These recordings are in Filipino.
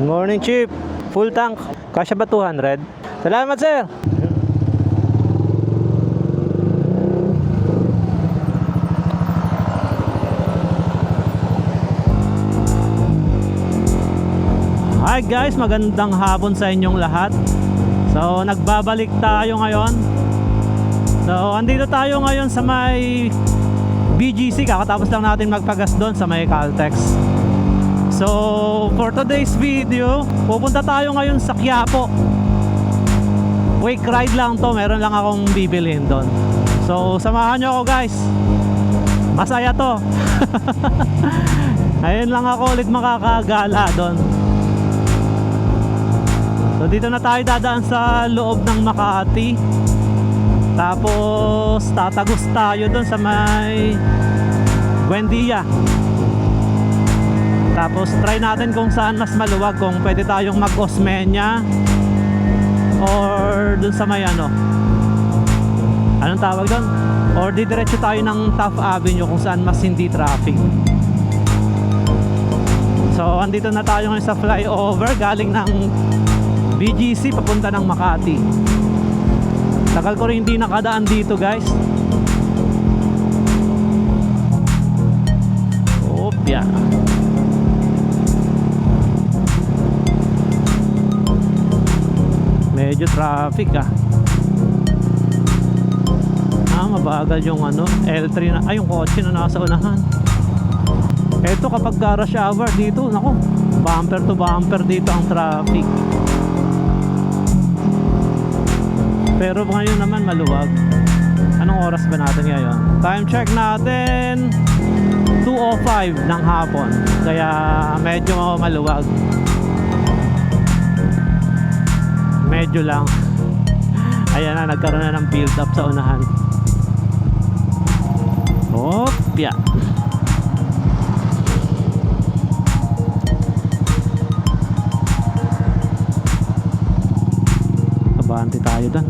Morning, Chief. Full tank. Kasya ba 200? Salamat, sir. Hi guys, magandang hapon sa inyong lahat. So, nagbabalik tayo ngayon. So, andito tayo ngayon sa may BGC. Kakatapos lang natin magpagas doon sa may Caltex. So, for today's video, pupunta tayo ngayon sa Quiapo. Quick ride lang to, meron lang akong bibilhin doon. So, samahan nyo ako guys. Masaya to. Ayun lang ako ulit makakagala doon. So, dito na tayo dadaan sa loob ng Makati. Tapos, tatagos tayo doon sa may Buendia. Tapos try natin kung saan mas maluwag, kung pwede tayong mag-Osmeña or dun sa may anong tawag dun, or didiretso tayo ng Taft Avenue kung saan mas hindi traffic. So andito na tayo ngayon sa flyover galing ng BGC papunta ng Makati. Tagal ko rin hindi nakadaan dito guys. Opya. Medyo traffic mabagal yung L3 na, yung kotse na nasa unahan. Eto kapag rush hour dito, nako, bumper to bumper dito ang traffic. Pero ngayon naman maluwag. Anong oras ba natin ngayon? Time check natin 2:05 ng hapon. Kaya medyo maluwag. Medyo lang. Ayan na, nagkaroon na ng build up sa unahan. Opya. Kabante tayo doon.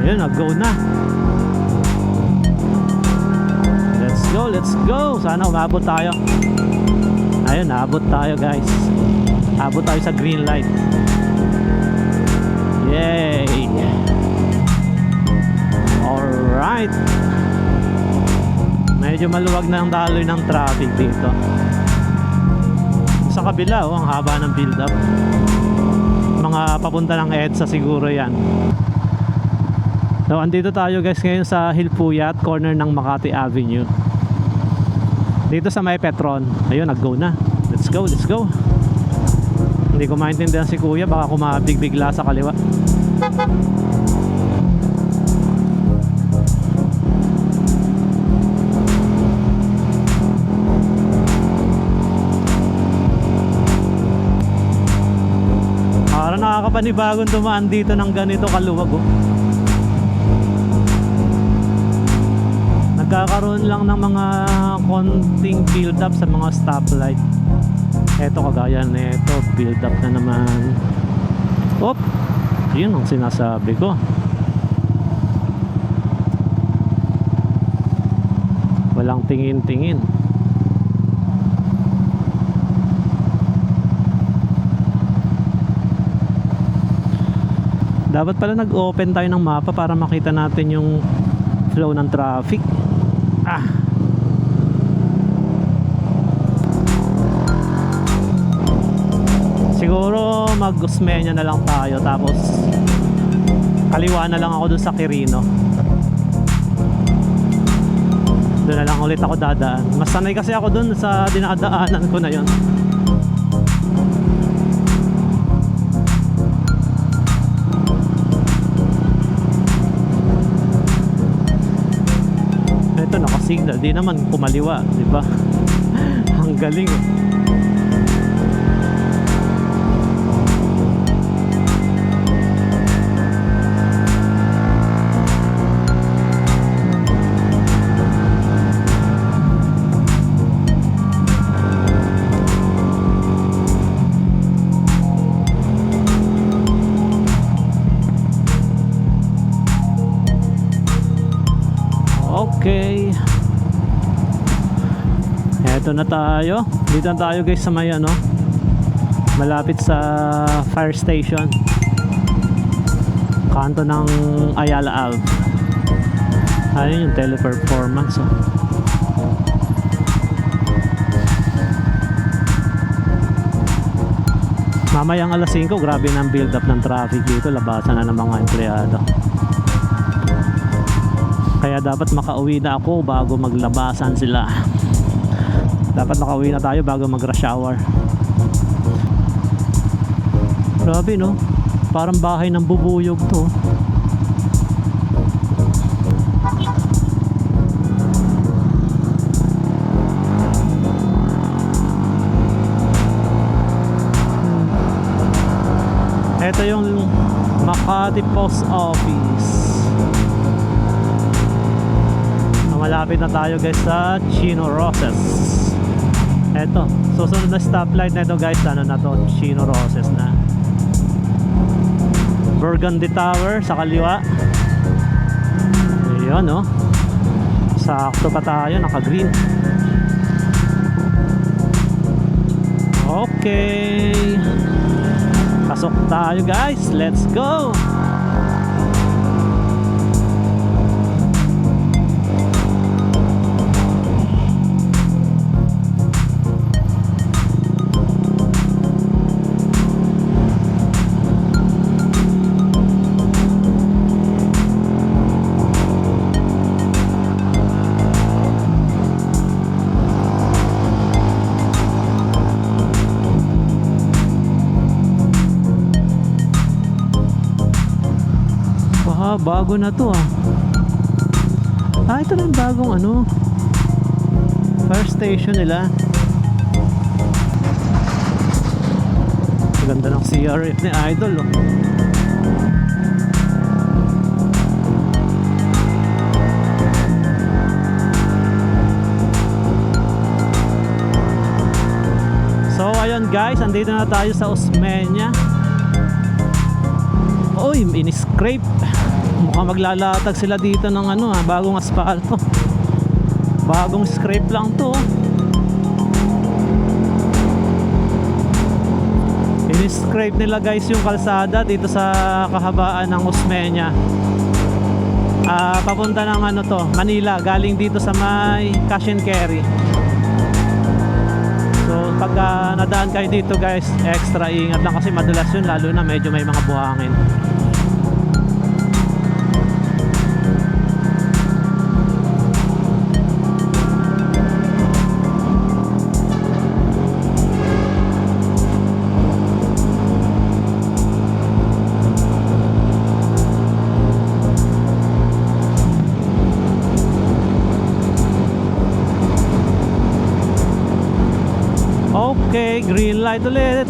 Ayun, nag-go na. Let's go. Sana umabot tayo. Ayun, naabot tayo guys. Abot tayo sa green light. Yay. Alright. Medyo maluwag na ang daloy ng traffic dito. Sa kabila, ang haba ng build up. Mga papunta ng EDSA siguro yan. So, andito tayo guys ngayon sa Hilpuyat, corner ng Makati Avenue. Dito sa may Petron. Ayun, nag-go na. Let's go, let's go. Hindi ko maintindihan si kuya, baka kumabig-bigla sa kaliwa. Parang nakakapanibagong dumaan dito ng ganito kaluwag Nagkakaroon lang ng mga konting build up sa mga stoplight. Eto kagaya na ito, build up na naman. Op, yun ang sinasabi ko. Walang tingin-tingin. Dapat pala nag-open tayo ng mapa para makita natin yung flow ng traffic. Siguro mag-Osmeña na lang tayo, tapos kaliwa na lang ako dun sa Quirino. Doon na lang ulit ako dadaan. Mas sanay kasi ako dun sa dinadaanan ko na yon. Ito naka-signal, di naman kumaliwa, di ba? Ang galing Okay. Eto na tayo. Dito na tayo guys sa may ano, malapit sa fire station, kanto ng Ayala Ave. Ayun yung teleperformance, oh. Mamayang alas 5, grabe ng build up ng traffic dito. Labasan na ng mga empleyado. Kaya dapat makauwi na ako bago maglabasan sila. Dapat makauwi na tayo bago mag rush hour. Grabe no, parang bahay ng bubuyog to. Ito yung Makati Post Office. Malapit na tayo guys sa Chino Roses. Ito, susunod na stoplight na ito guys, ano na to, Chino Roses na. Burgundy Tower sa kaliwa. Ayun no, sakto pa tayo, naka green. Okay, pasok tayo guys, let's go. Bago na to ah. Ito na yung bagong ano, fire station nila. Ganda ng CRF ni Idol oh. So ayun guys, andito na tayo sa Osmeña. Uy, in-scrape. Mukhang maglalatag sila dito ng ano ha, bagong asfalto. Bagong scrape lang to. In-scrape nila guys yung kalsada dito sa kahabaan ng Osmeña. Papunta ng ano to, Manila, galing dito sa may Cash and Carry. So pagka nadaan kayo dito guys, extra ingat lang kasi madalas yun, lalo na medyo may mga buhangin. Okay, green light ulit.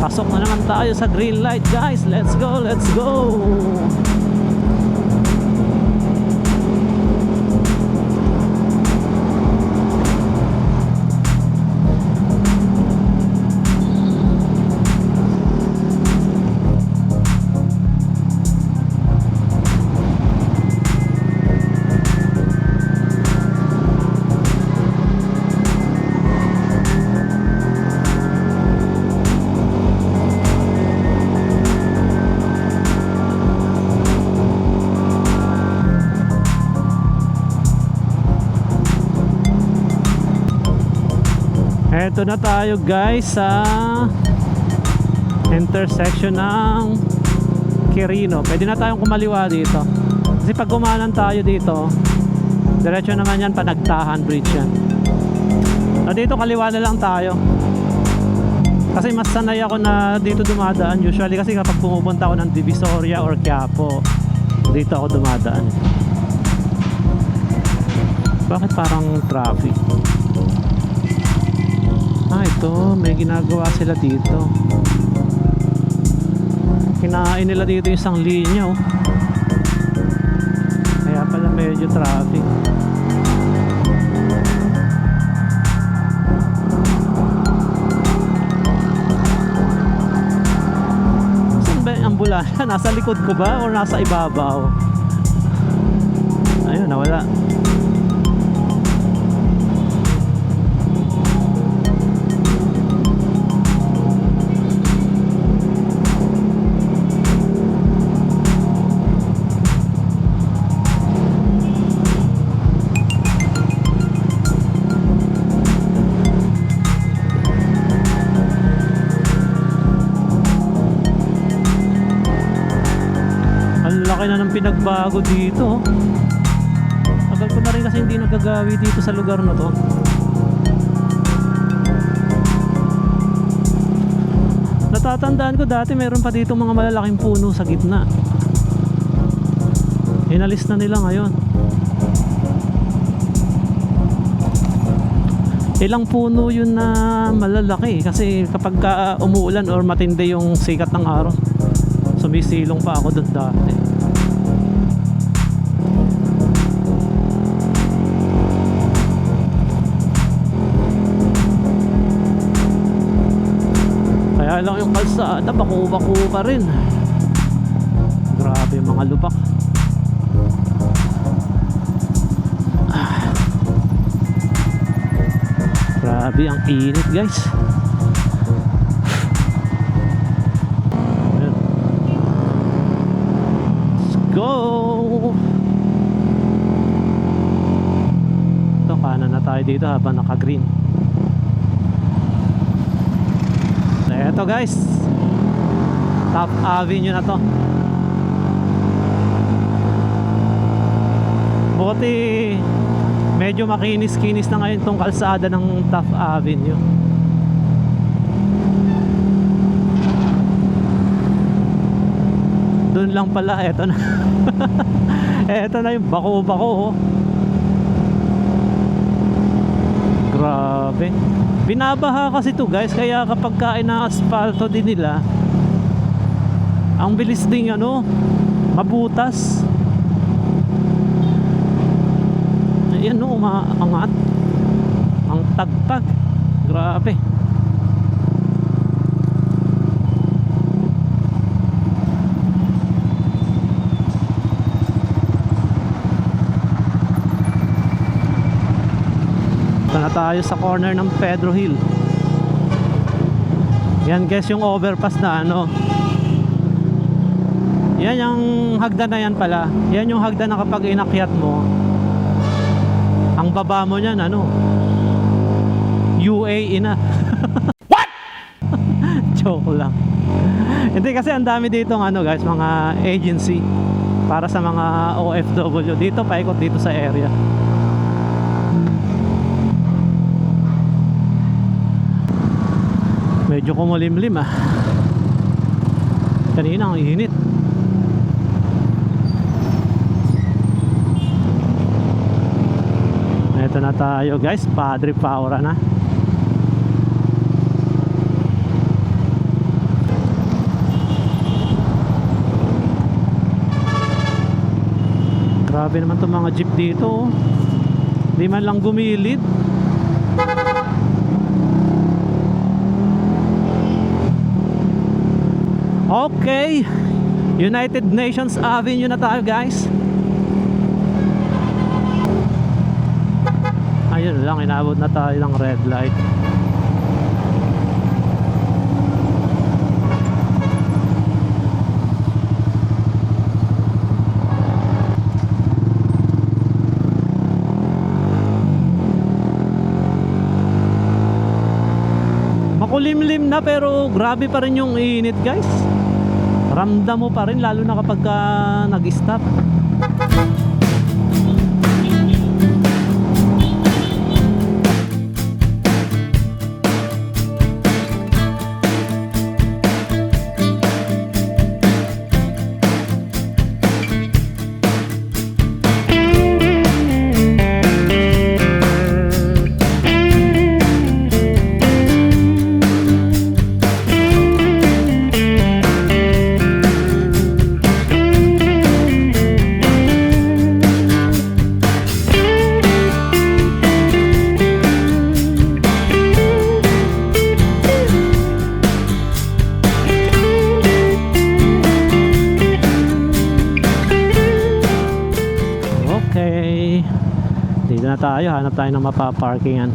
Pasok na naman tayo sa green light guys. Let's go, let's go. Eto na tayo guys sa intersection ng Quirino. Pwede na tayong kumaliwa dito. Kasi pag kumanan tayo dito, diretso naman yan, Panagtahan Bridge yan. Dito kaliwa na lang tayo. Kasi mas sanay ako na dito dumadaan. Usually kasi kapag pumupunta ako ng Divisoria or Quiapo, dito ako dumadaan. Bakit parang traffic? Ito, may ginagawa sila dito. Kinain nila dito yung isang linya oh. Kaya pala medyo traffic. Saan ba yung ambulansya? Nasa likod ko ba o nasa ibabaw? Ayun, nawala. Ang laki na ng pinagbago dito. Tagal ko na rin kasi hindi nagagawi dito sa lugar na to. Natatandaan ko dati meron pa dito mga malalaking puno sa gitna. Inalis na nila ngayon. Ilang puno yun na malalaki kasi kapag umuulan or matindi yung sikat ng araw, sumisilong pa ako doon dati. Kaya lang yung kalsada baku-baku pa rin. Grabe yung mga lubak. Grabe ang init guys. Ayan. Let's go. Ito, kanan na tayo dito habang naka green. Ito guys, Top Avenue na to. Buti medyo makinis-kinis na ngayon tong kalsada ng Top Avenue. Doon lang pala, eto na. Eto na yung bako-bako oh. Grabe. Binabaha kasi to guys, kaya kapag kain na asfalto din nila, ang bilis ding ano, mabutas. Ayan no, umaangat. Ang tagtag. Grabe. Na tayo sa corner ng Pedro Hill. Yan guys yung overpass na ano. Yan yung hagdan na yan pala. Yan yung hagdan na kapag inakyat mo, ang baba mo niyan ano, UAE na. What? Joke lang. Hindi kasi ang dami dito ng ano guys, mga agency para sa mga OFW. Dito paikot dito sa area. Medyo kumulimlim ah. Kanina ang init. Ito na tayo guys, Padre Paura na. Grabe naman itong mga jeep dito. Di man lang gumilid. Okay, United Nations Avenue na tayo guys. Ayun lang, inabot na tayo ng red light. Makulimlim na pero grabe pa rin yung init guys. Ramdam mo pa rin lalo na kapag nag-stop. tayo, hanap tayo ng mapaparkingan.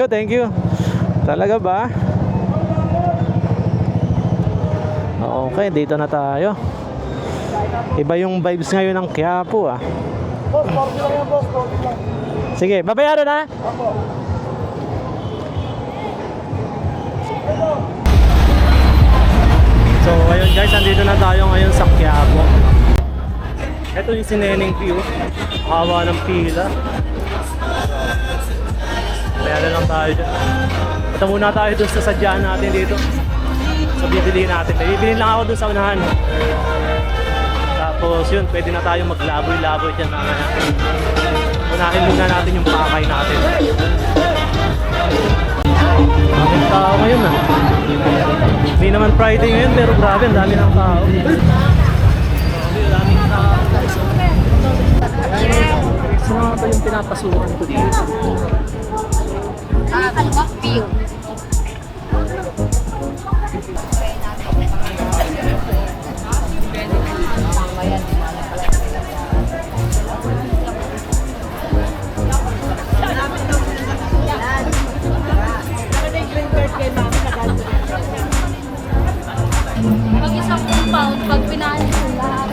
Thank you. Talaga ba? Okay, dito na tayo. Iba yung vibes ngayon ng Quiapo ah. Boss, 40 lang yan, boss. 40 lang. Sige, babayaran na. Opo. So ayun guys, andito na tayo ngayon sa Quiapo. Ito yung sineneng view. Hawa ng pila. Bayaran lang tayo dyan. Ito muna tayo dun sa sadyaan natin dito. So bibiliin natin. Bibiliin lang ako dun sa unahan. Tapos yun, pwede na tayo maglaboy-laboy dyan mamaya. Unahin muna natin yung pakay natin. Maraming tao ngayon ah. Hindi naman Friday ngayon pero grabe, ang dami ng tao. Daming tao. Sino nga ba yung pinapasukan ko dito? View. Pag isang compound, pag pinalis yung lahat.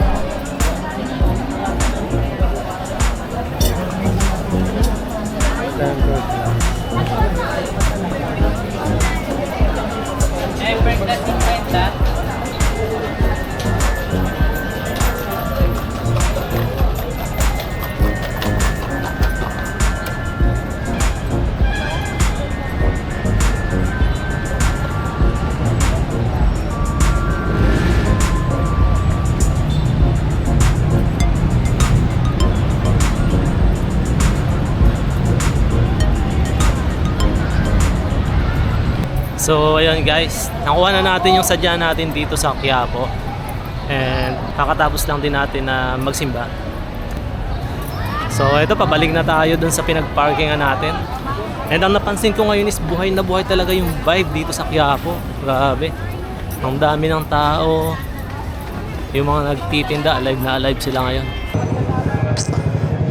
So ayun guys, nakuha na natin yung sadya natin dito sa Quiapo. And kakatapos lang din natin na magsimba. So ito, pabalik na tayo dun sa pinag-parkingan natin. And ang napansin ko ngayon is buhay na buhay talaga yung vibe dito sa Quiapo. Grabe. Ang dami ng tao. Yung mga nagtitinda, alive na alive sila ngayon.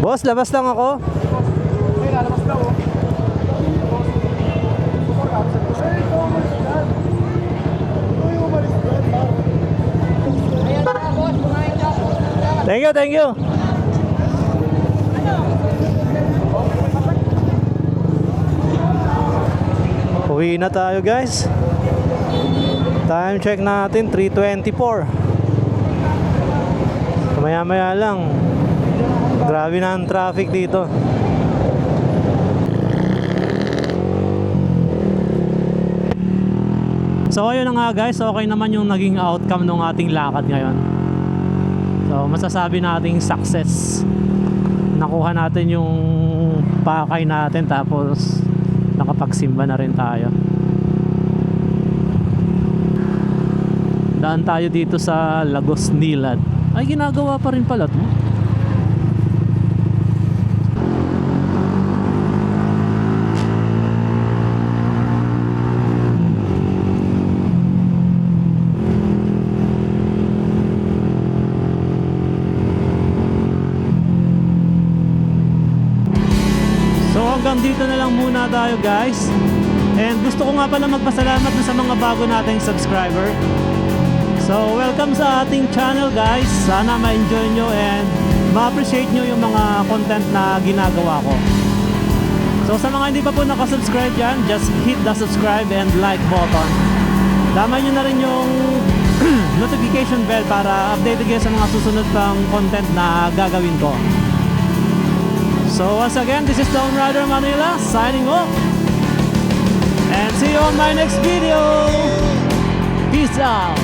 Boss, labas lang ako. May lalabas na oh. Thank you. Uwi na tayo guys. Time check natin 3:24. Maya-maya lang. Grabe na ang traffic dito. So ayun na nga guys, okay naman yung naging outcome ng ating lakad ngayon. So masasabi nating success. Nakuha natin yung pakay natin, tapos nakapagsimba na rin tayo. Daan tayo dito sa Lagos Nilad. Ay, ginagawa pa rin pala to. Hanggang dito na lang muna tayo guys. And gusto ko nga pala magpasalamat sa mga bago nating subscriber. So welcome sa ating channel guys. Sana ma-enjoy nyo and ma-appreciate nyo yung mga content na ginagawa ko. So sa mga hindi pa po nakasubscribe dyan, just hit the subscribe and like button. Damay nyo na rin yung notification bell para updated kayo sa mga susunod pang content na gagawin ko. So once again, this is Don Rider Manila signing off. And see you on my next video. Peace out.